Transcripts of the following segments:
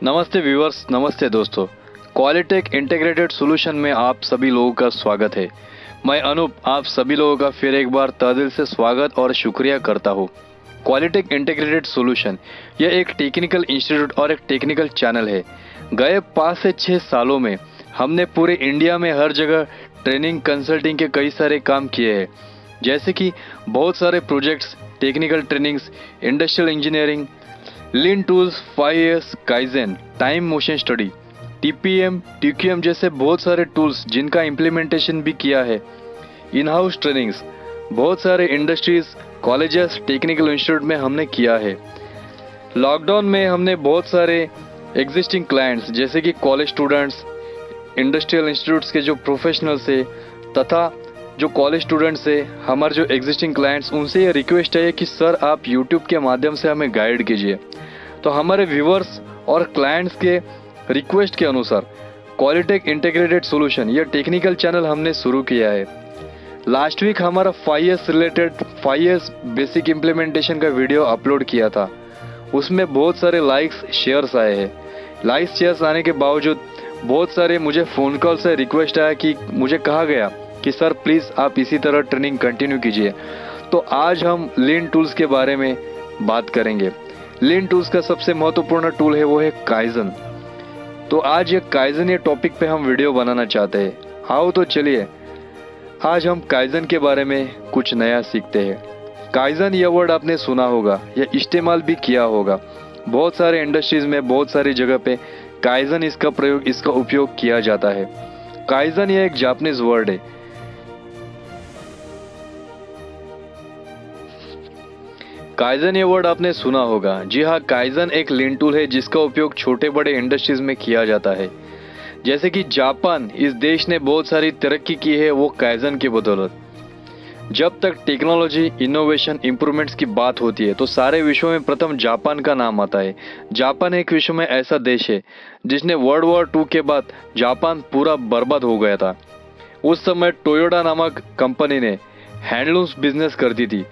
नमस्ते व्यूअर्स, नमस्ते दोस्तों। क्वालिटेक इंटीग्रेटेड सॉल्यूशन में आप सभी लोगों का स्वागत है। मैं अनूप आप सभी लोगों का फिर एक बार तहे दिल से स्वागत और शुक्रिया करता हूँ। क्वालिटेक इंटीग्रेटेड सॉल्यूशन यह एक टेक्निकल इंस्टीट्यूट और एक टेक्निकल चैनल है। गए 5 से 6 सालों में हमने पूरे इंडिया में हर जगह ट्रेनिंग कंसल्टिंग के कई सारे काम किए हैं, जैसे कि बहुत सारे projects, technical trainings, industrial engineering, lean tools, 5S, kaizen, time motion study, TPM, TQM जैसे बहुत सारे टूल्स जिनका इम्प्लीमेंटेशन भी किया है। इन हाउस ट्रेनिंग्स बहुत सारे इंडस्ट्रीज, कॉलेजेस, टेक्निकल इंस्टीट्यूट में हमने किया है। लॉकडाउन में हमने बहुत सारे एग्जिस्टिंग क्लाइंट्स जैसे कि कॉलेज स्टूडेंट्स, इंडस्ट्रियल इंस्टीट्यूट्स के जो प्रोफेशनल्स है तथा जो कॉलेज स्टूडेंट्स है, हमारे जो एग्जिस्टिंग क्लाइंट्स, उनसे ये रिक्वेस्ट है कि सर आप यूट्यूब के माध्यम से हमें गाइड कीजिए। तो हमारे व्यूवर्स और क्लाइंट्स के रिक्वेस्ट के अनुसार क्वालिटेक इंटीग्रेटेड सॉल्यूशन यह टेक्निकल चैनल हमने शुरू किया है। लास्ट वीक हमारा 5S बेसिक इम्प्लीमेंटेशन का वीडियो अपलोड किया था। उसमें बहुत सारे लाइक्स, शेयर्स आए हैं। लाइक्स, शेयर्स आने के बावजूद बहुत सारे मुझे फ़ोन कॉल से रिक्वेस्ट आया कि मुझे कहा गया कि सर प्लीज़ आप इसी तरह ट्रेनिंग कंटिन्यू कीजिए। तो आज हम लीन टूल्स के बारे में बात करेंगे। लीन टूल्स का सबसे महत्वपूर्ण टूल है वो है काइजन। तो आज ये काइजन ये टॉपिक पे हम वीडियो बनाना चाहते हैं। आओ तो चलिए आज हम काइजन के बारे में कुछ नया सीखते हैं। काइजन यह वर्ड आपने सुना होगा या इस्तेमाल भी किया होगा। बहुत सारे इंडस्ट्रीज में, बहुत सारी जगह पे काइजन इसका उपयोग किया जाता है। काइजन यह एक जापानीज वर्ड है। काइजन ये वर्ड आपने सुना होगा। जी हाँ, काइजन एक लीन टूल है जिसका उपयोग छोटे बड़े इंडस्ट्रीज में किया जाता है। जैसे कि जापान, इस देश ने बहुत सारी तरक्की की है वो काइजन की बदौलत। जब तक टेक्नोलॉजी, इनोवेशन, इंप्रूवमेंट्स की बात होती है तो सारे विश्व में प्रथम जापान का नाम आता है। जापान एक विश्व में ऐसा देश है जिसने वर्ल्ड वॉर 2 के बाद जापान पूरा बर्बाद हो गया था। उस समय टोयोटा नामक कंपनी ने हैंडलूम्स बिजनेस करती थी।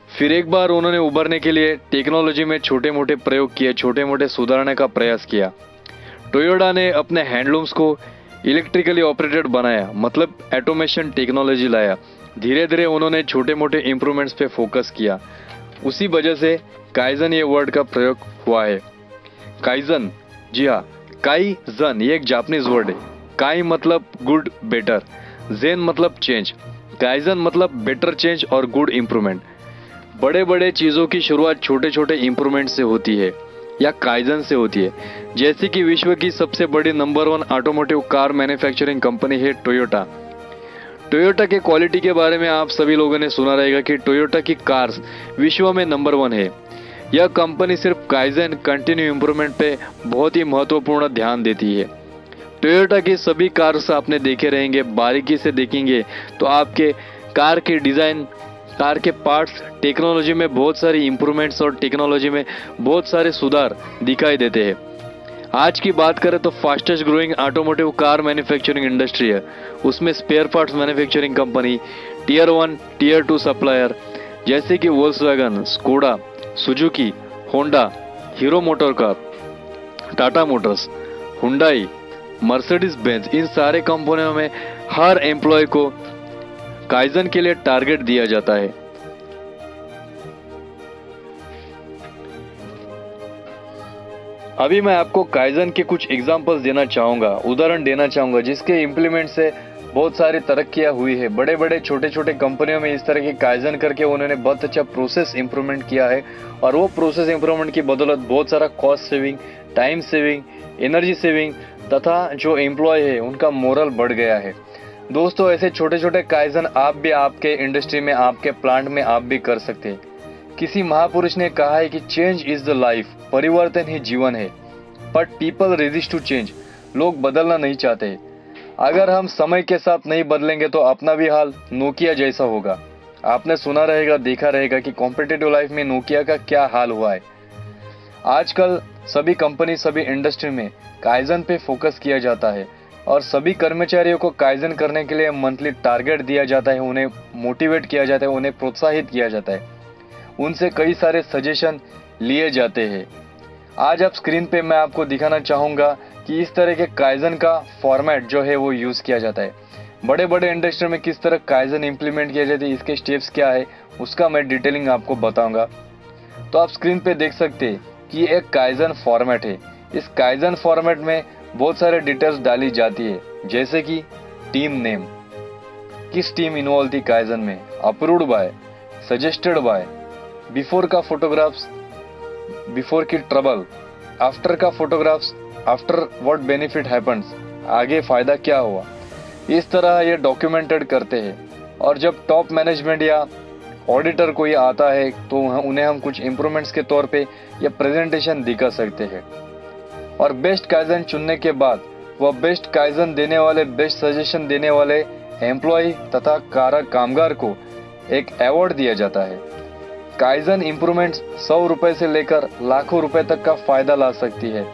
फिर एक बार उन्होंने उभरने के लिए टेक्नोलॉजी में छोटे मोटे प्रयोग किए, छोटे मोटे सुधारने का प्रयास किया। टोयोटा ने अपने हैंडलूम्स को इलेक्ट्रिकली ऑपरेटेड बनाया, मतलब ऑटोमेशन टेक्नोलॉजी लाया। धीरे धीरे उन्होंने छोटे मोटे इम्प्रूवमेंट्स पे फोकस किया। उसी वजह से काइजन ये वर्ड का प्रयोग हुआ है। काइजन, जी हाँ, काइजन ये एक जापानीज वर्ड है। काई मतलब गुड, बेटर, जेन मतलब चेंज। काइजन मतलब बेटर चेंज और गुड इम्प्रूवमेंट। बड़े बड़े चीज़ों की शुरुआत छोटे छोटे इम्प्रूवमेंट से होती है या काइजन से होती है। जैसे कि विश्व की सबसे बड़ी number 1 automotive car manufacturing company है टोयोटा। टोयोटा के क्वालिटी के बारे में आप सभी लोगों ने सुना रहेगा कि टोयोटा की कार्स विश्व में नंबर 1 है। यह कंपनी सिर्फ काइजन, कंटिन्यू इम्प्रूवमेंट पे बहुत ही महत्वपूर्ण ध्यान देती है। टोयोटा की सभी कार्स आपने देखे रहेंगे, बारीकी से देखेंगे तो आपके कार के डिज़ाइन, कार के पार्ट्स, टेक्नोलॉजी में बहुत सारी इंप्रूवमेंट्स और टेक्नोलॉजी में बहुत सारे सुधार दिखाई देते हैं। आज की बात करें तो fastest growing automotive car manufacturing industry है। उसमें spare parts manufacturing company, tier 1, tier 2 supplier जैसे कि Volkswagen, Skoda, Suzuki, Honda, Hero motor car, Tata motors, Hyundai, Mercedes Benz, इन सारे कंपनियों में हर एम्प्लॉय को काइजन के लिए टारगेट दिया जाता है। अभी मैं आपको काइजन के कुछ एग्जांपल्स देना चाहूँगा, उदाहरण देना चाहूँगा जिसके इम्प्लीमेंट से बहुत सारी तरक्कियाँ हुई है। बड़े बड़े छोटे छोटे कंपनियों में इस तरह के काइजन करके उन्होंने बहुत अच्छा प्रोसेस इंप्रूवमेंट किया है और वो प्रोसेस इंप्रूवमेंट की बदौलत बहुत सारा cost saving, time saving, energy saving तथा जो एम्प्लॉय है उनका मोरल बढ़ गया है। दोस्तों, ऐसे छोटे छोटे काइजन आप भी आपके इंडस्ट्री में, आपके प्लांट में आप भी कर सकते हैं। किसी महापुरुष ने कहा है कि चेंज इज द लाइफ, परिवर्तन ही जीवन है। But people resist to change, लोग बदलना नहीं चाहते। अगर हम समय के साथ नहीं बदलेंगे तो अपना भी हाल नोकिया जैसा होगा। आपने सुना रहेगा, देखा रहेगा कि कॉम्पिटिटिव लाइफ में नोकिया का क्या हाल हुआ है। आजकल सभी कंपनी, सभी इंडस्ट्री में काइजन पे फोकस किया जाता है और सभी कर्मचारियों को काइजन करने के लिए मंथली टारगेट दिया जाता है, उन्हें मोटिवेट किया जाता है, उन्हें प्रोत्साहित किया जाता है, उनसे कई सारे सजेशन लिए जाते हैं। आज आप स्क्रीन पे मैं आपको दिखाना चाहूँगा कि इस तरह के काइजन का फॉर्मेट जो है वो यूज़ किया जाता है। बड़े बड़े इंडस्ट्री में किस तरह काइजन इम्प्लीमेंट किया जाता है, इसके स्टेप्स क्या है, उसका मैं डिटेलिंग आपको बताऊंगा। तो आप स्क्रीन पे देख सकते हैं कि एक काइजन फॉर्मेट है। इस काइजन फॉर्मेट में बहुत सारे डिटेल्स डाली जाती है, जैसे कि टीम नेम, किस टीम इन्वॉल्व थी काइजन में, approved by, suggested by, before का फोटोग्राफ्स, बिफोर की ट्रबल, आफ्टर का photographs, after what benefit happens, आगे फायदा क्या हुआ। इस तरह ये डॉक्यूमेंटेड करते हैं। और जब टॉप मैनेजमेंट या ऑडिटर कोई आता है तो उन्हें हम कुछ इम्प्रूवमेंट्स के तौर पे ये प्रेजेंटेशन दिखा सकते हैं। और बेस्ट काइजन चुनने के बाद वह बेस्ट काइजन देने वाले, बेस्ट सजेशन देने वाले एम्प्लॉय तथा कामगार को एक अवार्ड दिया जाता है। काइजन इम्प्रूवमेंट्स 100 रुपए से लेकर लाखों रुपए तक का फायदा ला सकती है।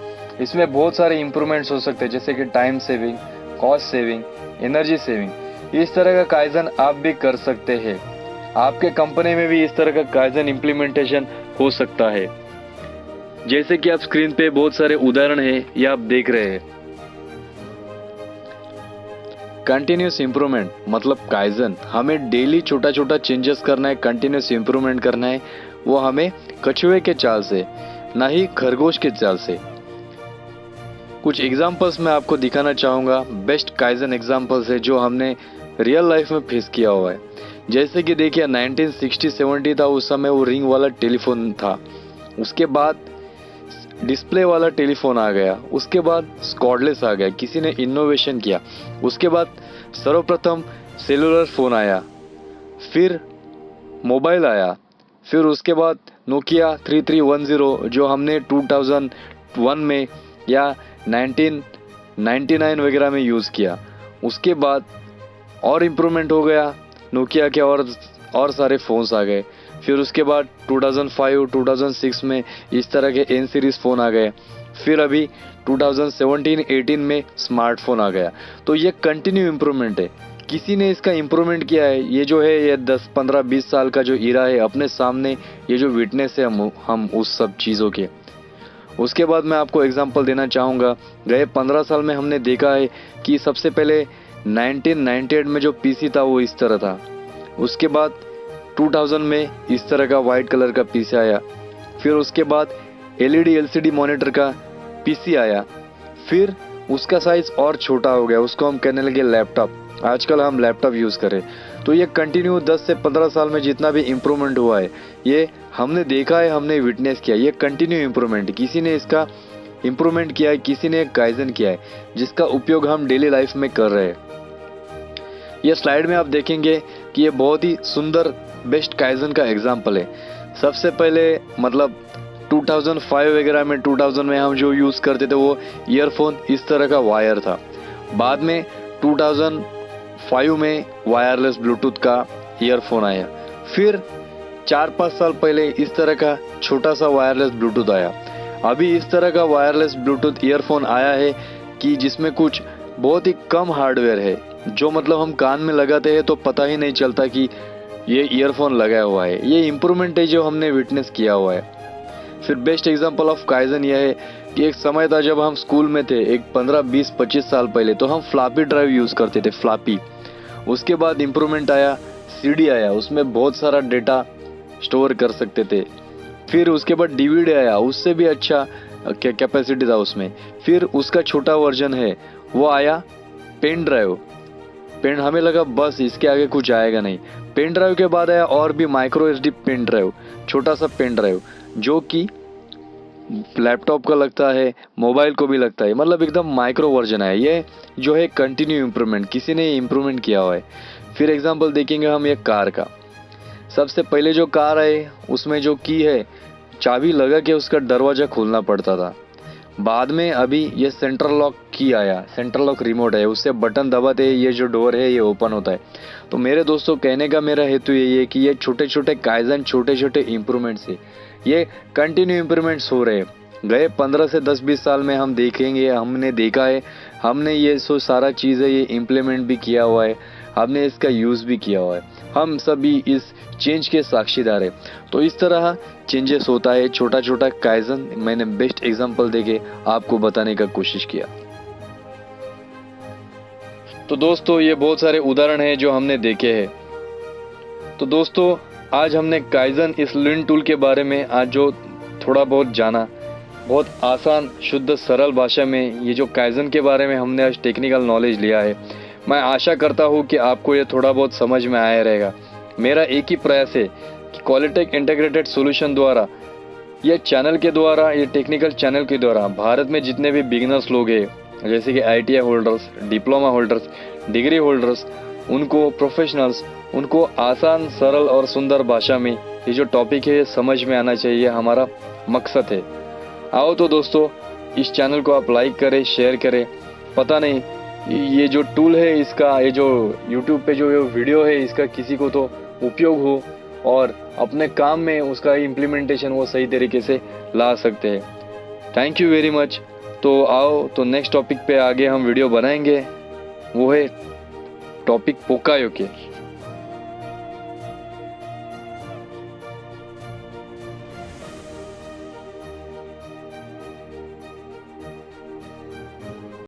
इसमें बहुत सारे इम्प्रूवमेंट्स हो सकते हैं, जैसे कि time saving, cost saving, energy saving. इस तरह का काइजन आप भी कर सकते हैं। आपके कंपनी में भी इस तरह का काइजन इम्प्लीमेंटेशन हो सकता है। जैसे कि आप स्क्रीन पे बहुत सारे उदाहरण हैं, ये आप देख रहे हैं। कंटिन्यूस इंप्रूवमेंट मतलब काइजन, हमें डेली छोटा छोटा चेंजेस करना है, कंटिन्यूस इंप्रूवमेंट करना है। वो हमें कछुए के चाल से, ना ही खरगोश के चाल से। कुछ एग्जांपल्स मैं आपको दिखाना चाहूँगा, बेस्ट काइजन एग्जांपल्स है जो हमने रियल लाइफ में फेस किया हुआ है। जैसे कि देखिए 1960-70 था, उस समय वो रिंग वाला टेलीफोन था। उसके बाद डिस्प्ले वाला टेलीफोन आ गया, उसके बाद कॉर्डलेस आ गया, किसी ने इनोवेशन किया। उसके बाद सर्वप्रथम सेलुलर फ़ोन आया, फिर मोबाइल आया, फिर उसके बाद नोकिया 3310 जो हमने 2001 में या 1999 वगैरह में यूज़ किया। उसके बाद और इम्प्रूवमेंट हो गया, नोकिया के और सारे फ़ोन्स आ गए। फिर उसके बाद 2005-2006 में इस तरह के एन सीरीज़ फ़ोन आ गए। फिर अभी 2017-18 में स्मार्टफोन आ गया। तो ये कंटिन्यू इम्प्रूवमेंट है, किसी ने इसका इम्प्रूवमेंट किया है। ये जो है ये 10, 15, 20 साल का जो इरा है, अपने सामने ये जो विटनेस है हम उस सब चीज़ों के। उसके बाद मैं आपको एग्जांपल देना चाहूँगा, गए 15 साल में हमने देखा है कि सबसे पहले 1998 में जो पीसी था वो इस तरह था। उसके बाद 2000 में इस तरह का वाइट कलर का पीसी आया। फिर उसके बाद एलईडी एलसीडी मॉनिटर का पीसी आया। फिर उसका साइज और छोटा हो गया, उसको हम कहने लगे लैपटॉप। आजकल हम लैपटॉप यूज़ करें। तो ये कंटिन्यू 10 से 15 साल में जितना भी इम्प्रूवमेंट हुआ है, ये हमने देखा है, हमने विटनेस किया। ये कंटिन्यू इम्प्रूवमेंट, किसी ने इसका इम्प्रूवमेंट किया है, किसी ने काइजन किया है, जिसका उपयोग हम डेली लाइफ में कर रहे हैं। ये स्लाइड में आप देखेंगे कि ये बहुत ही सुंदर बेस्ट काइजन का एग्जाम्पल है। सबसे पहले मतलब 2005 वगैरह में, 2000 में हम जो यूज़ करते थे वो ईयरफोन इस तरह का वायर था। बाद में 2005 में वायरलेस ब्लूटूथ का ईयरफोन आया। फिर 4-5 साल पहले इस तरह का छोटा सा वायरलेस ब्लूटूथ आया। अभी इस तरह का वायरलेस ब्लूटूथ ईयरफोन आया है कि जिसमें कुछ बहुत ही कम हार्डवेयर है, जो मतलब हम कान में लगाते हैं तो पता ही नहीं चलता कि ये ईयरफोन लगाया हुआ है। ये इम्प्रूवमेंट है जो हमने विटनेस किया हुआ है। फिर बेस्ट एग्जांपल ऑफ काइजन यह है कि एक समय था जब हम स्कूल में थे, एक 15, 20, 25 साल पहले, तो हम फ्लॉपी ड्राइव यूज़ करते थे, फ्लॉपी। उसके बाद इम्प्रूवमेंट आया, सीडी आया, उसमें बहुत सारा डेटा स्टोर कर सकते थे। फिर उसके बाद डीवीडी आया, उससे भी अच्छा कैपेसिटी था उसमें। फिर उसका छोटा वर्जन है वो आया पेन ड्राइव। पेन, हमें लगा बस इसके आगे कुछ आएगा नहीं। पेन ड्राइव के बाद आया और भी माइक्रो एसडी पेन ड्राइव, छोटा सा पेन ड्राइव जो कि लैपटॉप का लगता है, मोबाइल को भी लगता है, मतलब एकदम माइक्रो वर्जन है। ये जो है कंटिन्यू इम्प्रूवमेंट, किसी ने इम्प्रूवमेंट किया हुआ है। फिर एग्जांपल देखेंगे हम एक कार का। सबसे पहले जो कार है उसमें जो की है, चाबी लगा के उसका दरवाज़ा खोलना पड़ता था। बाद में अभी ये सेंट्रल लॉक की आया, सेंट्रल लॉक रिमोट है, उससे बटन दबाते ये जो डोर है ये ओपन होता है। तो मेरे दोस्तों, कहने का मेरा हेतु यही है कि ये छोटे छोटे काइजन, छोटे छोटे इम्प्रूवमेंट्स है, ये कंटिन्यू इम्प्रूवमेंट्स हो रहे हैं। गए 15 से 10-20 साल में हम देखेंगे, हमने देखा है, हमने ये सारा चीज़ है ये इम्प्लीमेंट भी किया हुआ है। आपने इसका यूज़ भी किया हुआ है। हम सभी इस चेंज के साक्षीदार हैं। तो इस तरह चेंजेस होता है, छोटा छोटा काइजन मैंने बेस्ट एग्जांपल देके आपको बताने का कोशिश किया। तो दोस्तों ये बहुत सारे उदाहरण हैं जो हमने देखे हैं। तो दोस्तों आज हमने काइजन इस लीन टूल के बारे में आज जो थोड़ा बहुत जाना, बहुत आसान शुद्ध सरल भाषा में ये जो काइजन के बारे में हमने आज टेक्निकल नॉलेज लिया है, मैं आशा करता हूँ कि आपको ये थोड़ा बहुत समझ में आया रहेगा। मेरा एक ही प्रयास है कि क्वालिटेक इंटीग्रेटेड सॉल्यूशन द्वारा, ये चैनल के द्वारा, ये टेक्निकल चैनल के द्वारा भारत में जितने भी बिगिनर्स लोग हैं, जैसे कि ITI holders, diploma holders, degree holders, उनको प्रोफेशनल्स, उनको आसान सरल और सुंदर भाषा में ये जो टॉपिक है समझ में आना चाहिए, हमारा मकसद है। आओ तो दोस्तों इस चैनल को आप लाइक करें, शेयर करें। पता नहीं ये जो टूल है इसका, ये जो यूट्यूब पे जो वीडियो है इसका किसी को तो उपयोग हो और अपने काम में उसका इम्प्लीमेंटेशन वो सही तरीके से ला सकते हैं। Thank you very much. तो आओ तो नेक्स्ट टॉपिक पे आगे हम वीडियो बनाएंगे, वो है टॉपिक पोकायो के।